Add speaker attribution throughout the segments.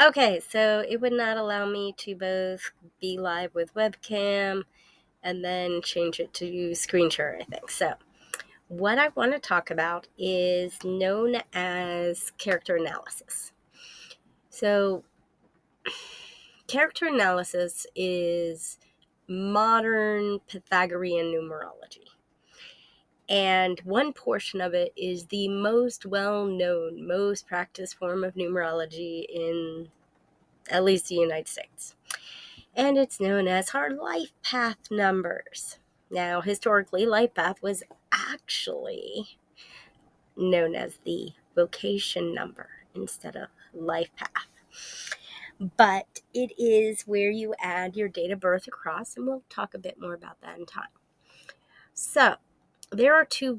Speaker 1: Okay, so it would not allow me to both be live with webcam and then change it to screen share, I think. So what I want to talk about is known as character analysis. So character analysis is modern Pythagorean numerology. And one portion of it is the most well-known, most practiced form of numerology in at least the United States. And it's known as our life path numbers. Now, historically, life path was actually known as the vocation number instead of life path. But it is where you add your date of birth across, and we'll talk a bit more about that in time. So, there are two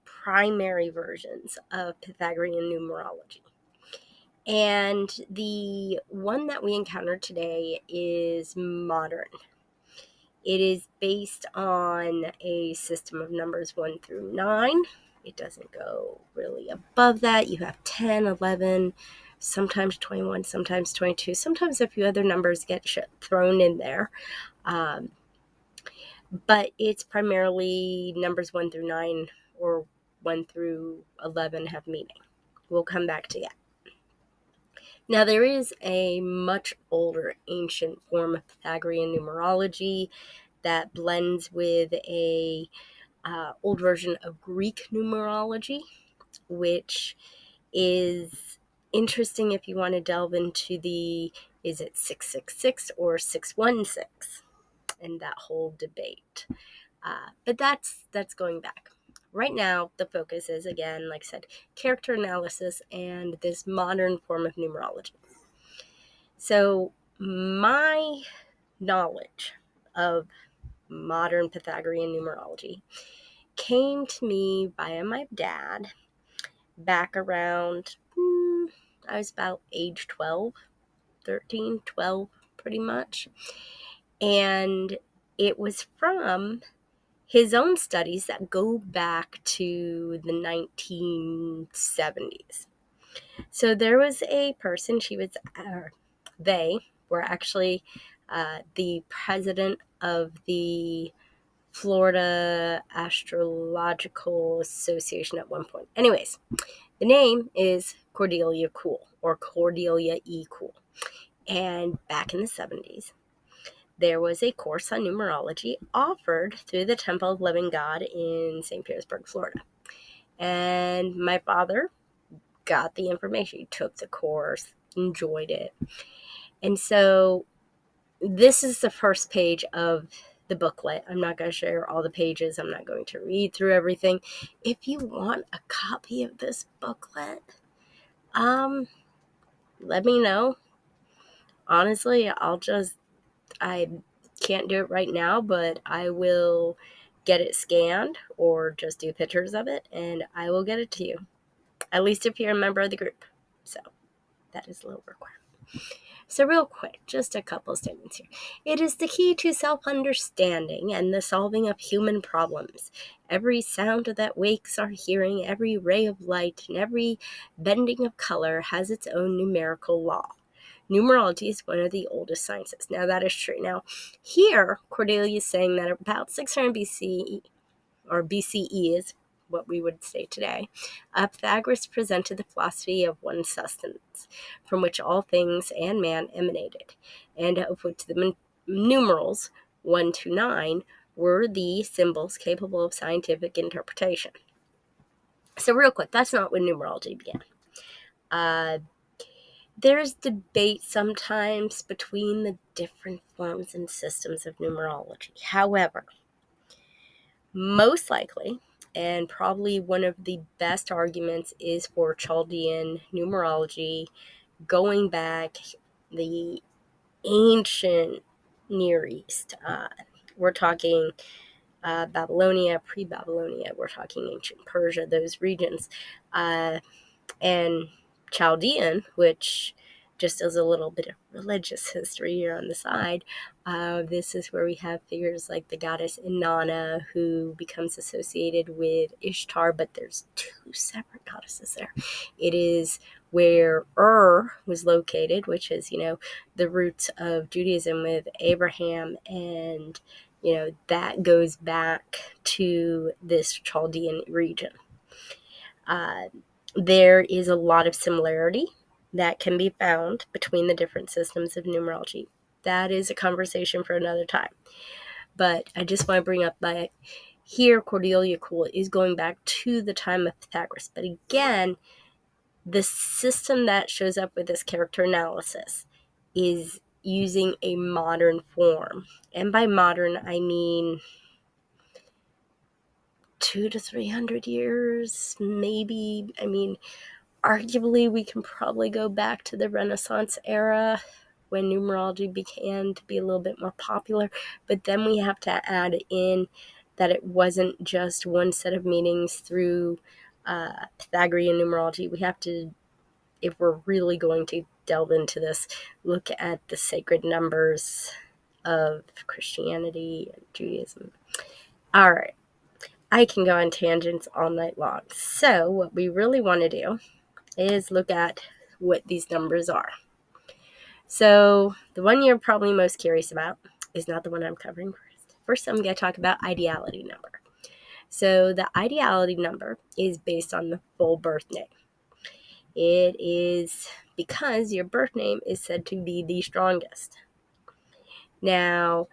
Speaker 1: primary versions of Pythagorean numerology. And the one that we encounter today is modern. It is based on a system of numbers 1 through 9. It doesn't go really above that. You have 10, 11, sometimes 21, sometimes 22. Sometimes a few other numbers get thrown in there. But it's primarily numbers 1 through 9 or 1 through 11 have meaning. We'll come back to that. Now, there is a much older ancient form of Pythagorean numerology that blends with a old version of Greek numerology, which is interesting if you want to delve into is it 666 or 616, and that whole debate. But that's going back. Right now, the focus is, again, like I said, character analysis and this modern form of numerology. So my knowledge of modern Pythagorean numerology came to me via my dad back around, I was about age 12, 13, 12, pretty much. And it was from his own studies that go back to the 1970s. So there was a person, they were actually the president of the Florida Astrological Association at one point. Anyways, the name is Cordelia Cool, or Cordelia E. Cool. And back in the 70s, there was a course on numerology offered through the Temple of Living God in St. Petersburg, Florida. And my father got the information. He took the course, enjoyed it. And so this is the first page of the booklet. I'm not going to share all the pages. I'm not going to read through everything. If you want a copy of this booklet, let me know. Honestly, I can't do it right now, but I will get it scanned or just do pictures of it, and I will get it to you. At least if you're a member of the group. So that is a little requirement. So real quick, just a couple of statements here. It is the key to self-understanding and the solving of human problems. Every sound that wakes our hearing, every ray of light, and every bending of color has its own numerical law. Numerology is one of the oldest sciences. Now, that is true. Now, here, Cordelia is saying that about 600 BCE, or BCE is what we would say today, Pythagoras presented the philosophy of one sustenance, from which all things and man emanated, and of which the numerals 1 to 9 were the symbols capable of scientific interpretation. So real quick, that's not when numerology began. There's debate sometimes between the different forms and systems of numerology. However, most likely, and probably one of the best arguments, is for Chaldean numerology going back the ancient Near East. We're talking Babylonia, pre-Babylonia. We're talking ancient Persia, those regions. And Chaldean, which just as a little bit of religious history here on the side, this is where we have figures like the goddess Inanna, who becomes associated with Ishtar, but there's two separate goddesses there. It is where was located, which is, the roots of Judaism with Abraham, and, that goes back to this Chaldean region. There is a lot of similarity that can be found between the different systems of numerology. That is a conversation for another time. But I just want to bring up that here Cordelia Cool is going back to the time of Pythagoras. But again, the system that shows up with this character analysis is using a modern form. And by modern, I mean 200 to 300 years, maybe. I mean, arguably, we can probably go back to the Renaissance era when numerology began to be a little bit more popular. But then we have to add in that it wasn't just one set of meanings through Pythagorean numerology. We have to, if we're really going to delve into this, look at the sacred numbers of Christianity and Judaism. All right. I can go on tangents all night long. So what we really want to do is look at what these numbers are. So the one you're probably most curious about is not the one I'm covering first. First, I'm going to talk about ideality number. So the ideality number is based on the full birth name. It is because your birth name is said to be the strongest. Now,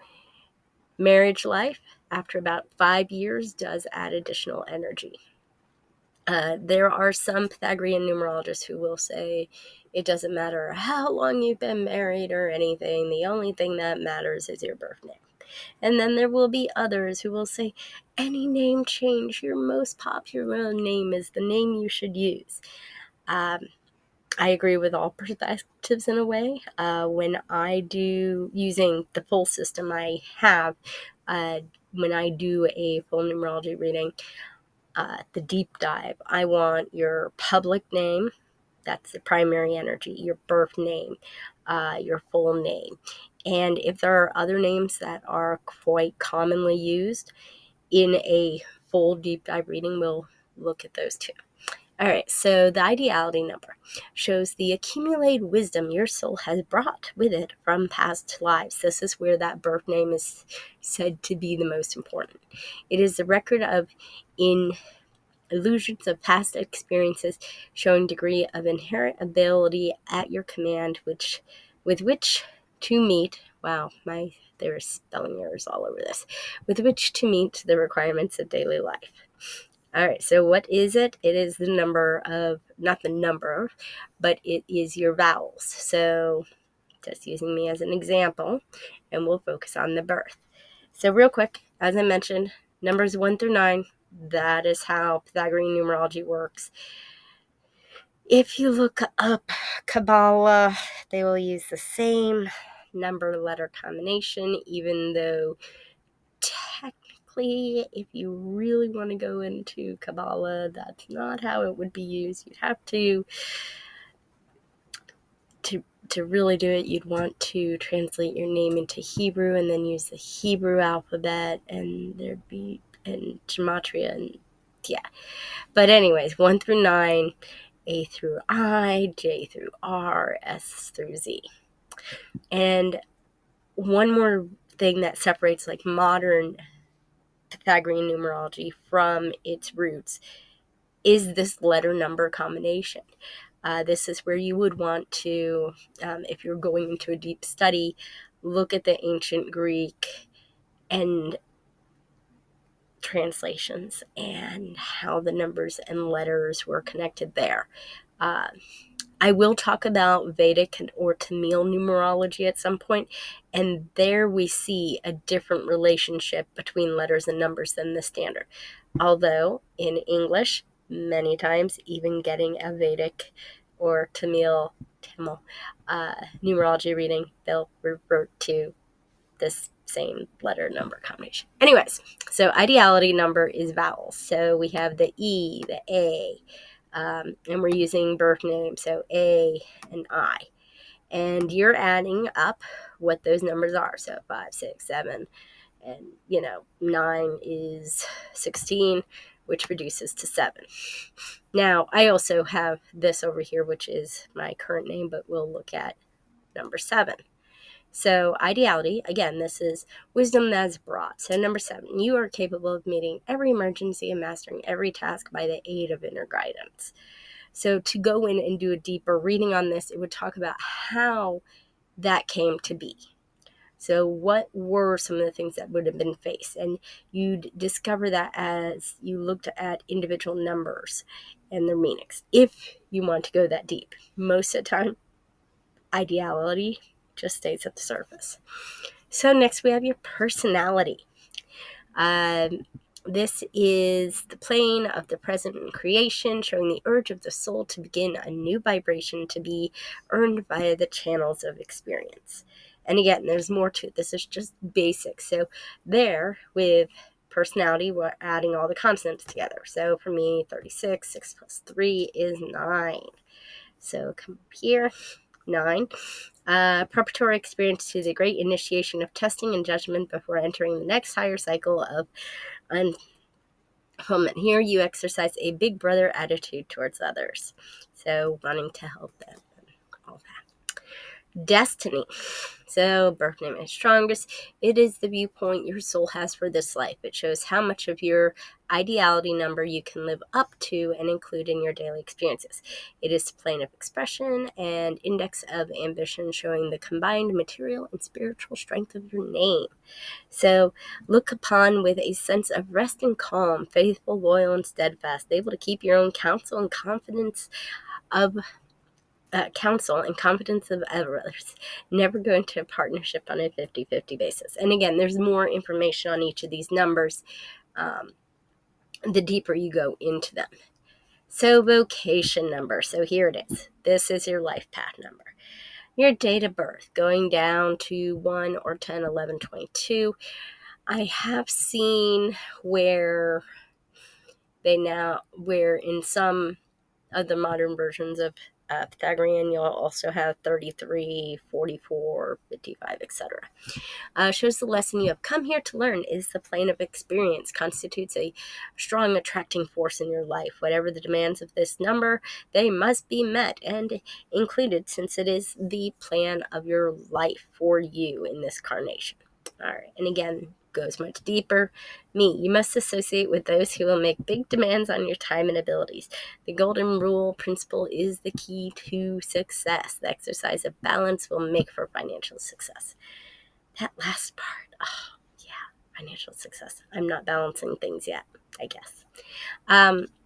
Speaker 1: marriage life, after about 5 years, does add additional energy. There are some Pythagorean numerologists who will say it doesn't matter how long you've been married or anything. The only thing that matters is your birth name. And then there will be others who will say any name change, your most popular name is the name you should use. I agree with all perspectives in a way. When I do, using the full system I have, when I do a full numerology reading, the deep dive, I want your public name, that's the primary energy, your birth name, your full name. And if there are other names that are quite commonly used in a full deep dive reading, we'll look at those too. All right, so the ideality number shows the accumulated wisdom your soul has brought with it from past lives. This is where that birth name is said to be the most important. It is the record of illusions of past experiences showing degree of inherent ability at your command, with which to meet, there are spelling errors all over this, with which to meet the requirements of daily life. All right, so what is it? It is the number of, not the number, but it is your vowels. So just using me as an example, and we'll focus on the birth. So real quick, as I mentioned, numbers 1 through 9, that is how Pythagorean numerology works. If you look up Kabbalah, they will use the same number-letter combination, even though technically, if you really want to go into Kabbalah, that's not how it would be used. You'd have to really do it, you'd want to translate your name into Hebrew and then use the Hebrew alphabet, and there'd be and gematria, and yeah. But anyways, 1 through 9, A through I, J through R, S through Z. And one more thing that separates like modern Pythagorean numerology from its roots is this letter number combination. This is where you would want to, if you're going into a deep study, look at the ancient Greek and translations and how the numbers and letters were connected there. I will talk about Vedic or Tamil numerology at some point, and there we see a different relationship between letters and numbers than the standard. Although in English, many times, even getting a Vedic or Tamil numerology reading, they'll revert to this same letter number combination. Anyways, so ideality number is vowels. So we have the E, the A, and we're using birth name, so A and I. And you're adding up what those numbers are. So 5, 6, 7, and 9 is 16, which reduces to 7. Now, I also have this over here, which is my current name, but we'll look at number 7. So ideality, again, this is wisdom that's broad. So number 7, you are capable of meeting every emergency and mastering every task by the aid of inner guidance. So to go in and do a deeper reading on this, it would talk about how that came to be. So what were some of the things that would have been faced? And you'd discover that as you looked at individual numbers and their meanings, if you want to go that deep. Most of the time, ideality just stays at the surface. So next we have your personality. This is the plane of the present in creation, showing the urge of the soul to begin a new vibration to be earned via the channels of experience. And again, there's more to it. This is just basic. So there, with personality, we're adding all the consonants together. So for me, 36, 6 plus 3 is 9. So come up here. 9. Preparatory experience to the great initiation of testing and judgment before entering the next higher cycle of unfoldment. Here you exercise a big brother attitude towards others. So wanting to help them and all that. Destiny. So birth name is strongest. It is the viewpoint your soul has for this life. It shows how much of your ideality number you can live up to and include in your daily experiences. It is the plane of expression and index of ambition, showing the combined material and spiritual strength of your name. So look upon with a sense of rest and calm, faithful, loyal, and steadfast, able to keep your own counsel and confidence of others. Never go into a partnership on a 50-50 basis. And again, there's more information on each of these numbers the deeper you go into them. So vocation number. So here it is. This is your life path number. Your date of birth, going down to 1 or 10, 11, 22. I have seen where in some of the modern versions of Pythagorean, you'll also have 33, 44, 55, etc. Shows the lesson you have come here to learn is the plane of experience, constitutes a strong attracting force in your life. Whatever the demands of this number, they must be met and included, since it is the plan of your life for you in this carnation. All right, and again, goes much deeper. You must associate with those who will make big demands on your time and abilities. The golden rule principle is the key to success. The exercise of balance will make for financial success. That last part, financial success. I'm not balancing things yet, I guess.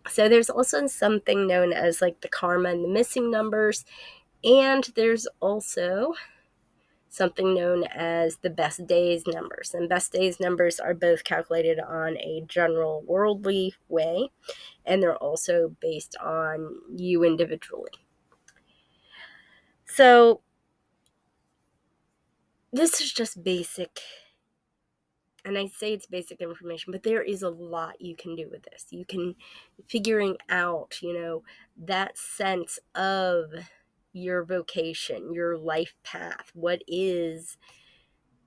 Speaker 1: So there's also something known as like the karma and the missing numbers, and there's also something known as the best days numbers. And best days numbers are both calculated on a general worldly way, and they're also based on you individually. So this is just basic, and I say it's basic information, but there is a lot you can do with this. You can figuring out, that sense of your vocation, your life path. What is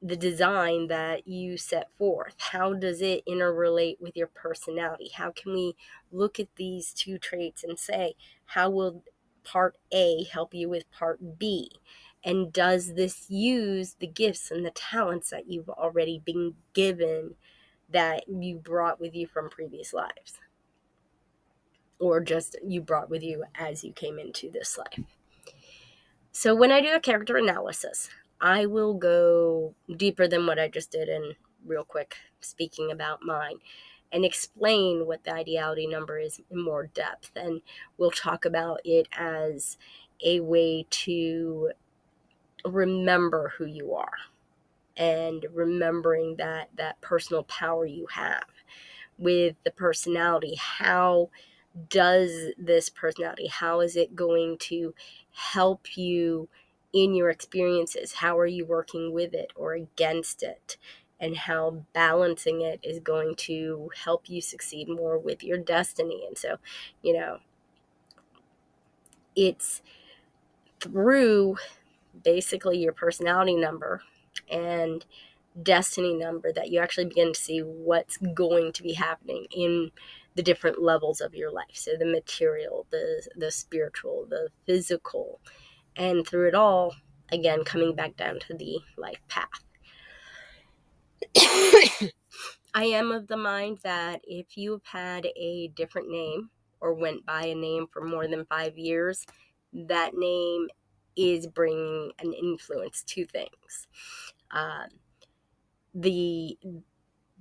Speaker 1: the design that you set forth? How does it interrelate with your personality? How can we look at these two traits and say, how will part A help you with part B? And does this use the gifts and the talents that you've already been given that you brought with you from previous lives? Or just you brought with you as you came into this life? So when I do a character analysis, I will go deeper than what I just did in real quick speaking about mine and explain what the ideality number is in more depth. And we'll talk about it as a way to remember who you are and remembering that personal power you have with the personality. How does this personality, how is it going to help you in your experiences? How are you working with it or against it? And how balancing it is going to help you succeed more with your destiny. And so, it's through basically your personality number and destiny number that you actually begin to see what's going to be happening in the different levels of your life. So the material, the spiritual, the physical, and through it all, again, coming back down to the life path. I am of the mind that if you've had a different name or went by a name for more than 5 years, that name is bringing an influence to things.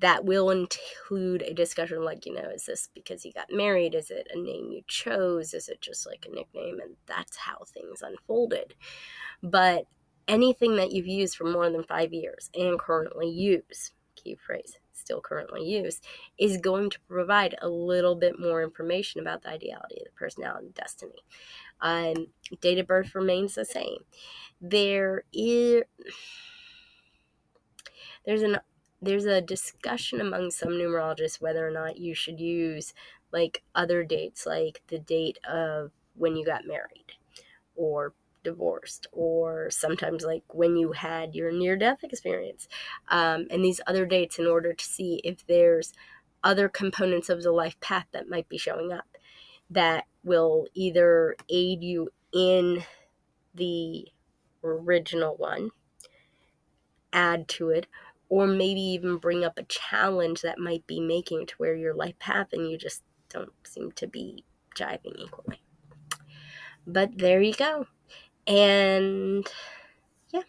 Speaker 1: That will include a discussion like, is this because you got married? Is it a name you chose? Is it just like a nickname? And that's how things unfolded. But anything that you've used for more than 5 years and currently use, key phrase, still currently use, is going to provide a little bit more information about the ideality, the personality, and destiny. Date of birth remains the same. There's a discussion among some numerologists whether or not you should use like other dates, like the date of when you got married or divorced, or sometimes like when you had your near-death experience, and these other dates, in order to see if there's other components of the life path that might be showing up that will either aid you in the original one, add to it, or maybe even bring up a challenge that might be making it to where your life path and you just don't seem to be jiving equally. But there you go. And yeah,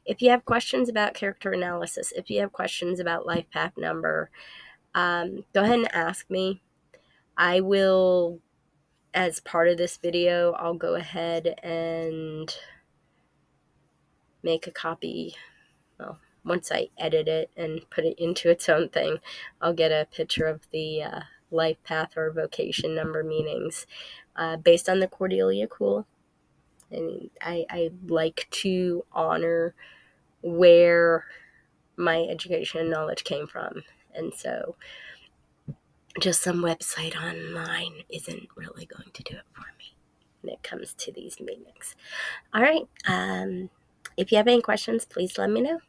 Speaker 1: if you have questions about character analysis, if you have questions about life path number, go ahead and ask me. I will, as part of this video, I'll go ahead and make a copy. Well, once I edit it and put it into its own thing, I'll get a picture of the life path or vocation number meanings based on the Cordelia Cool. And I like to honor where my education and knowledge came from. And so just some website online isn't really going to do it for me when it comes to these meetings. All right. If you have any questions, please let me know.